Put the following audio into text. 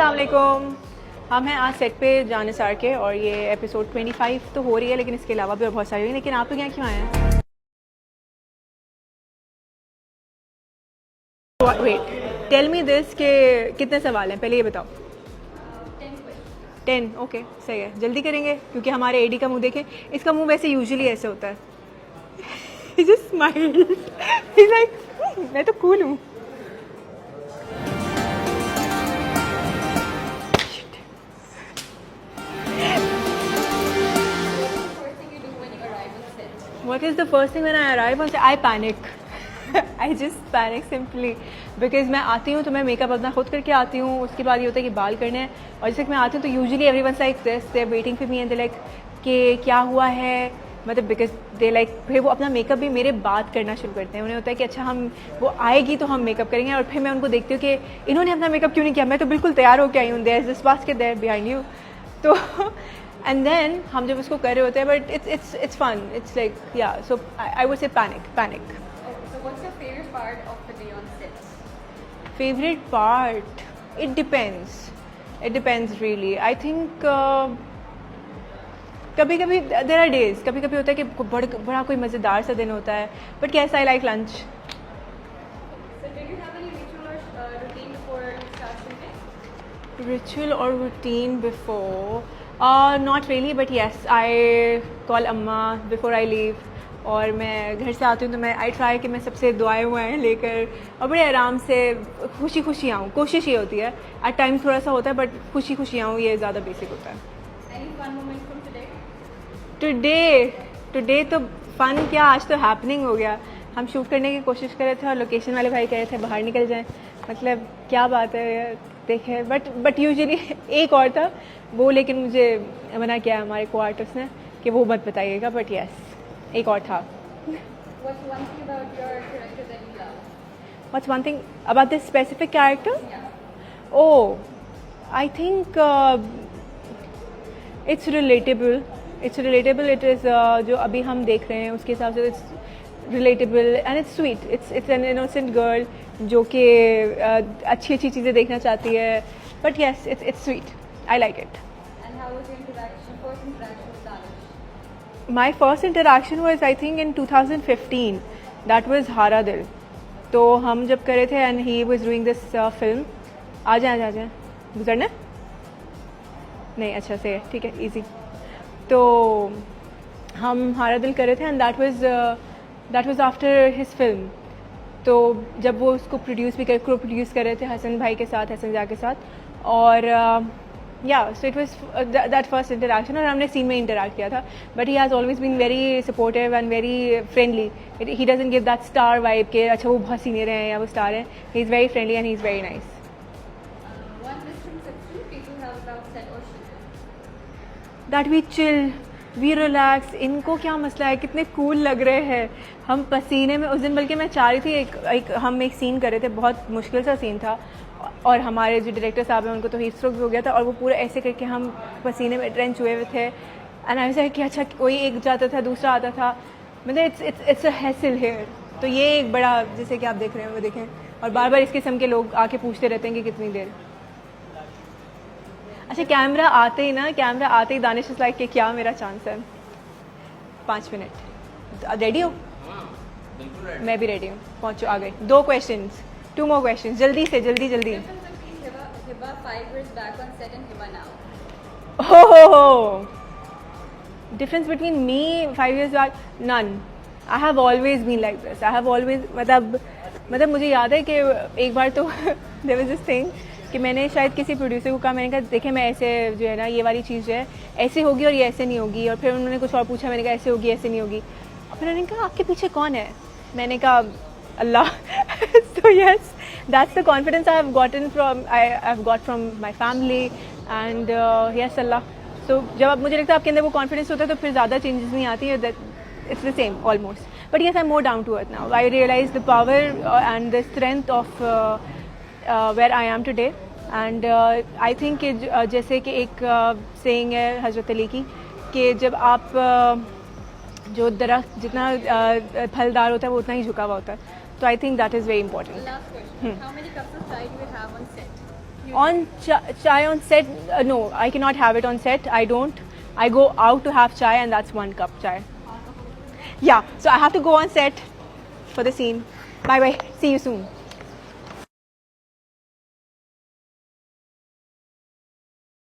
अस्सलामुअलैकुम। हम हैं आज सेट पे जानिसार के और ये एपिसोड 25 तो हो रही है, लेकिन इसके अलावा भी और बहुत सारी हुई। लेकिन आप लोग यहाँ क्यों आए हैं? वेट, टेल मी दिस के कितने सवाल हैं, पहले ये बताओ। 10। ओके, सही है, जल्दी करेंगे क्योंकि हमारे एडी का मुंह देखें। इसका मुंह वैसे यूजुअली ऐसे होता है। He just smiled. He's like, मैं तो कूल हूँ। What is the first thing when I arrive on set? I panic. I just panic simply because मैं आती हूँ तो मैं मेकअप अपना खुद करके आती हूँ। उसके बाद ये होता है कि बाल करने हैं और जैसे कि मैं आती हूँ तो usually everyone's like this, they're waiting for me and they're like कि क्या हुआ है, मतलब बिकॉज दे लाइक फिर वो अपना मेकअप भी मेरे बात करना शुरू करते हैं। उन्हें होता है कि अच्छा हम वो आएगी तो हम मेकअप करेंगे और फिर मैं उनको देखती हूँ कि इन्होंने अपना मेकअप क्यों नहीं किया, मैं तो बिल्कुल तैयार होकर आई हूँ, there is this basket there behind you. तो एंड देन हम जब उसको कर रहे होते हैं but it's fun, it's like yeah so I would say panic. So what's your favorite part of the day on set? Favorite part? It depends really. I think कभी कभी देर आर डेज, कभी कभी होता है कि बड़ा कोई मज़ेदार सा दिन होता है, बट कैसा I like lunch. So do you have any ritual or routine before you start shooting? Ritual or routine before? Not really, but yes, I call अम्मा before I leave. और मैं घर से आती हूँ तो मैं आई ट्राई कि मैं सबसे दुआएं हुआएं लेकर और बड़े आराम से खुशी खुशी आऊँ। कोशिश ये होती है, एट टाइम थोड़ा सा होता है बट खुशी खुशी आऊँ, ये ज़्यादा बेसिक होता है। Any fun moment from today? Today तो फ़न क्या, आज तो हैपनिंग हो गया। हम शूट करने की कोशिश कर रहे थे और लोकेशन वाले भाई कह रहे थे बाहर निकल जाएं, मतलब क्या बात है यार, देखे बट यूजुअली एक और था वो, लेकिन मुझे मना किया हमारे को आर्टिस्ट ने कि वो मत बताइएगा, बट यस एक और था। What's one thing about your character that you love? What's one thing about this specific character? Yeah. Oh, I think it's relatable. It is जो अभी हम देख रहे हैं उसके हिसाब से it's relatable and it's sweet. It's an innocent girl जो कि अच्छी चीज़ें देखना चाहती है, but yes, it's sweet. I like it. And how was your first interaction with Danish? My first interaction was I think in 2015. That was हारा दिल। तो हम जब करे थे and he was doing this film। आ जाए गुजरना नहीं, अच्छा से ठीक है, easy। तो हम हारा दिल करे थे and that was after his film। तो जब वो उसको प्रोड्यूस कर रहे थे हसन भाई के साथ, हसन जा के साथ, और yeah, so it was that first interaction और हमने सीन में इंटरेक्ट किया था, but he has always been very supportive and very friendly. He doesn't give that star vibe के अच्छा वो बहुत सीनियर हैं या वो स्टार हैं। He is very friendly and he is very nice. One misconception people have about set or shoot? That we chill, we relax। इनको क्या मसला है, कितने कूल लग रहे हैं हम पसीने में। उस दिन बल्कि मैं चाह रही थी हम एक सीन कर रहे थे, बहुत मुश्किल सा सीन था और हमारे जो डायरेक्टर साहब हैं उनको तो हीट स्ट्रोक भी हो गया था और वो पूरा ऐसे करके हम पसीने में ट्रेंच हुए थे। एंड आई वाज कि अच्छा कोई एक जाता था दूसरा आता था, मतलब इट्स अ हैसल हियर। तो ये एक बड़ा, जैसे कि आप देख रहे हैं वो देखें, और बार बार इस किस्म के लोग आके पूछते रहते हैं कि कितनी देर। अच्छा कैमरा आते ही दानिश इज लाइक कि क्या मेरा चांस है। 5 मिनट रेडी हो? मैं भी रेडी हूँ, पहुँचो आ गई। 2 क्वेश्चंस, 2 more questions, जल्दी से जल्दी। Difference between Hiba 5 years back on set and Hiba now? Oh, difference between me 5 years back? None. I have always been like this. I have always मतलब मुझे याद है कि एक बार तो there was this thing कि मैंने शायद किसी प्रोड्यूसर को कहा, मैंने कहा देखे मैं ऐसे जो है ना ये वाली चीज़ जो है ऐसे होगी और ये ऐसे नहीं होगी, और फिर उन्होंने कुछ और पूछा, मैंने कहा ऐसे होगी ऐसे नहीं होगी, और फिर उन्होंने कहा आपके पीछे कौन है, मैंने कहा Allah. So yes, that's the confidence I have got from my family and yes Allah. So जब मुझे लगता है आपके अंदर वो confidence होता है तो फिर ज़्यादा changes नहीं आती है, it's the same almost. But yes, I'm more down to earth now. I realize the power and the strength of where I am today. And I think जैसे कि एक saying है हज़रत अली की कि जब आप जो दरख्त जितना फलदार होता है वो उतना ही झुका हुआ होता है, तो I think that is very important. Last question. How many cups of chai do you have on set? On chai on set, no, I cannot have it on set. I don't. I go out to have chai, and that's 1 cup chai. Yeah, so I have to go on set for the scene. Bye bye. See you soon.